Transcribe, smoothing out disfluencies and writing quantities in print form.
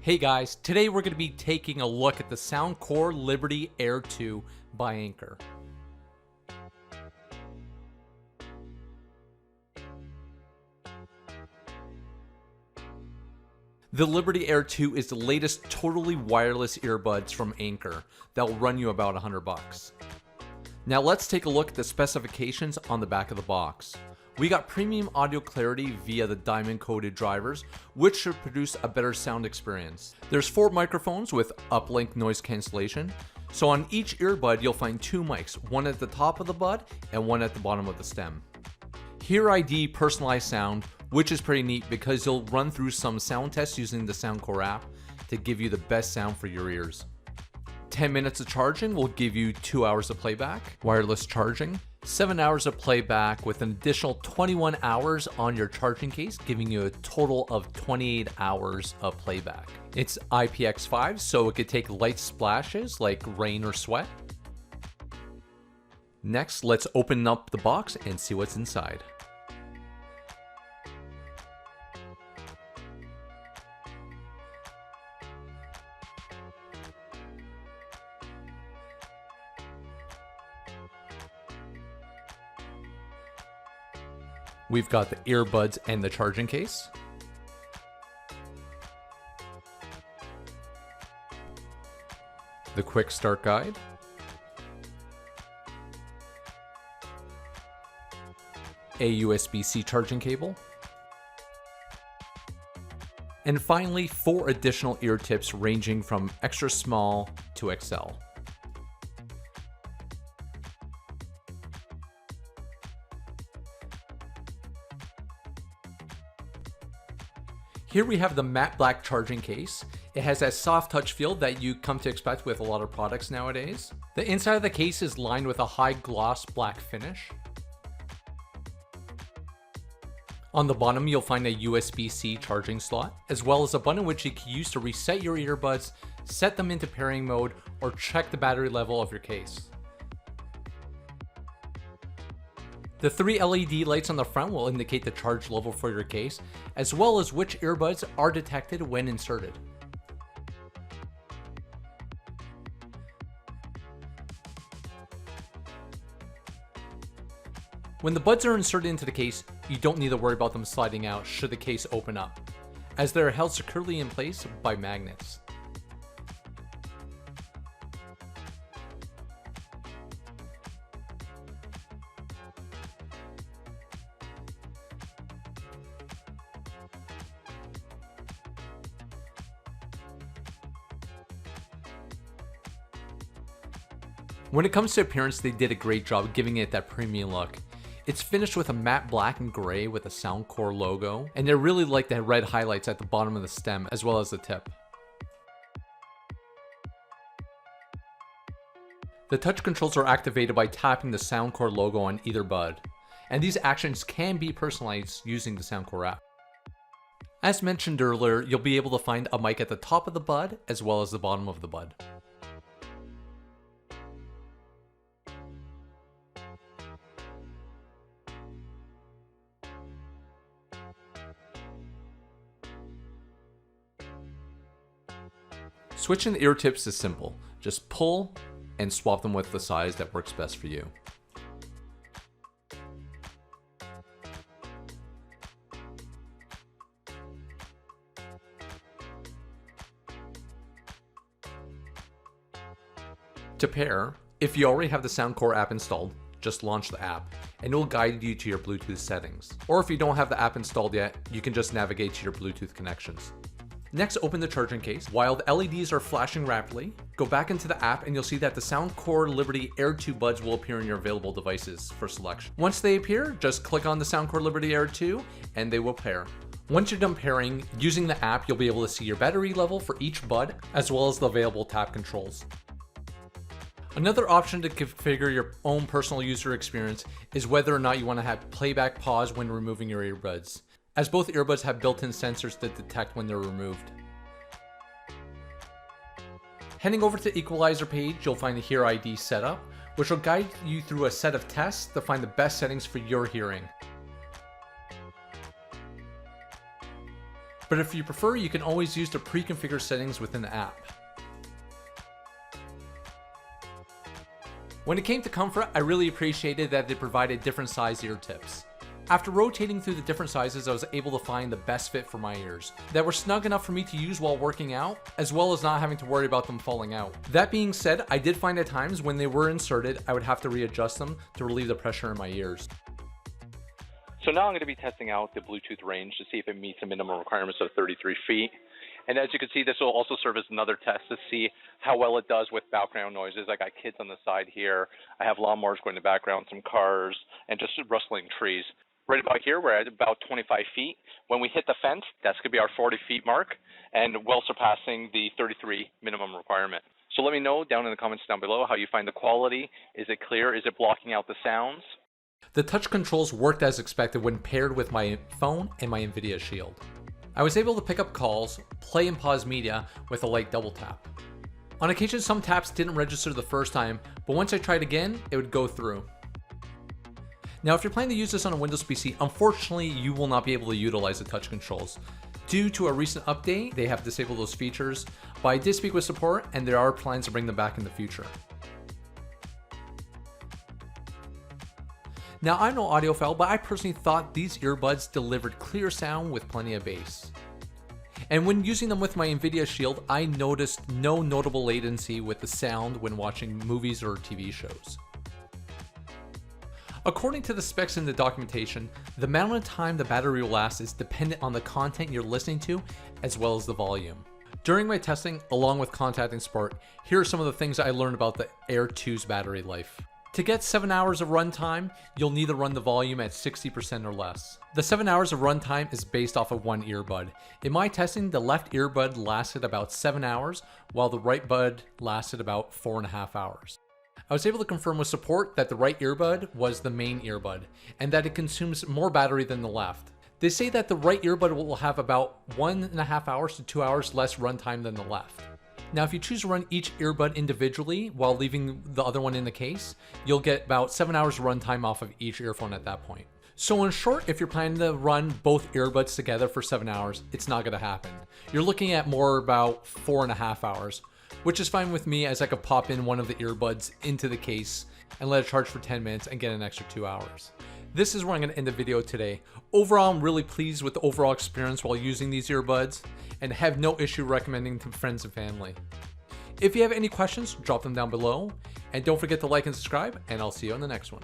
Hey guys, today we're going to be taking a look at the Soundcore Liberty Air 2 by Anker. The Liberty Air 2 is the latest totally wireless earbuds from Anker that will run you about $100. Now let's take a look at the specifications on the back of the box. We got premium audio clarity via the diamond-coated drivers, which should produce a better sound experience. There's 4 microphones with uplink noise cancellation. So on each earbud, you'll find 2 mics, one at the top of the bud and one at the bottom of the stem. Hear ID personalized sound, which is pretty neat because you'll run through some sound tests using the Soundcore app to give you the best sound for your ears. 10 minutes of charging will give you 2 hours of playback, wireless charging, 7 hours of playback with an additional 21 hours on your charging case, giving you a total of 28 hours of playback. It's IPX5, so it could take light splashes like rain or sweat. Next, let's open up the box and see what's inside. We've got the earbuds and the charging case. The quick start guide. A USB-C charging cable. And finally, 4 additional ear tips ranging from extra small to XL. Here we have the matte black charging case. It has that soft touch feel that you come to expect with a lot of products nowadays. The inside of the case is lined with a high gloss black finish. On the bottom, you'll find a USB-C charging slot, as well as a button which you can use to reset your earbuds, set them into pairing mode, or check the battery level of your case. The 3 LED lights on the front will indicate the charge level for your case, as well as which earbuds are detected when inserted. When the buds are inserted into the case, you don't need to worry about them sliding out should the case open up, as they're held securely in place by magnets. When it comes to appearance, they did a great job giving it that premium look. It's finished with a matte black and gray with a Soundcore logo, and I really like the red highlights at the bottom of the stem as well as the tip. The touch controls are activated by tapping the Soundcore logo on either bud, and these actions can be personalized using the Soundcore app. As mentioned earlier, you'll be able to find a mic at the top of the bud as well as the bottom of the bud. Switching the ear tips is simple. Just pull and swap them with the size that works best for you. To pair, if you already have the Soundcore app installed, just launch the app and it will guide you to your Bluetooth settings. Or if you don't have the app installed yet, you can just navigate to your Bluetooth connections. Next, open the charging case. While the LEDs are flashing rapidly, go back into the app and you'll see that the Soundcore Liberty Air 2 buds will appear in your available devices for selection. Once they appear, just click on the Soundcore Liberty Air 2 and they will pair. Once you're done pairing, using the app, you'll be able to see your battery level for each bud, as well as the available tap controls. Another option to configure your own personal user experience is whether or not you want to have playback pause when removing your earbuds, as both earbuds have built-in sensors that detect when they're removed. Heading over to the equalizer page, you'll find the Hear ID setup, which will guide you through a set of tests to find the best settings for your hearing. but if you prefer, you can always use the pre-configured settings within the app. When it came to comfort, I really appreciated that they provided different size ear tips. After rotating through the different sizes, I was able to find the best fit for my ears, that were snug enough for me to use while working out, as well as not having to worry about them falling out. That being said, I did find at times when they were inserted, I would have to readjust them to relieve the pressure in my ears. So now I'm going to be testing out the Bluetooth range to see if it meets the minimum requirements of 33 feet. And as you can see, this will also serve as another test to see how well it does with background noises. I got kids on the side here. I have lawnmowers going in the background, some cars, and just rustling trees. Right about here, we're at about 25 feet. When we hit the fence, that's going to be our 40 feet mark, and well surpassing the 33 minimum requirement. So let me know down in the comments down below how you find the quality. Is it clear? Is it blocking out the sounds? The touch controls worked as expected when paired with my phone and my NVIDIA Shield. I was able to pick up calls, play and pause media with a light double tap. On occasion, some taps didn't register the first time, but once I tried again, it would go through. Now, if you're planning to use this on a Windows PC, unfortunately, you will not be able to utilize the touch controls. Due to a recent update, they have disabled those features, but I did speak with support and there are plans to bring them back in the future. Now, I'm no audiophile, but I personally thought these earbuds delivered clear sound with plenty of bass. And when using them with my NVIDIA Shield, I noticed no notable latency with the sound when watching movies or TV shows. According to the specs in the documentation, the amount of time the battery will last is dependent on the content you're listening to, as well as the volume. During my testing, along with contacting support, here are some of the things I learned about the Air 2's battery life. To get 7 hours of runtime, you'll need to run the volume at 60% or less. The 7 hours of runtime is based off of one earbud. In my testing, the left earbud lasted about 7 hours, while the right bud lasted about 4.5 hours. I was able to confirm with support that the right earbud was the main earbud, and that it consumes more battery than the left. They say that the right earbud will have about 1.5 hours to 2 hours less runtime than the left. Now, if you choose to run each earbud individually while leaving the other one in the case, you'll get about 7 hours runtime off of each earphone at that point. So in short, if you're planning to run both earbuds together for 7 hours, it's not going to happen. You're looking at more about 4.5 hours, which is fine with me, as I could pop in one of the earbuds into the case and let it charge for 10 minutes and get an extra 2 hours. This is where I'm going to end the video today. Overall, I'm really pleased with the overall experience while using these earbuds and have no issue recommending to friends and family. If you have any questions, drop them down below, and don't forget to like and subscribe, and I'll see you on the next one.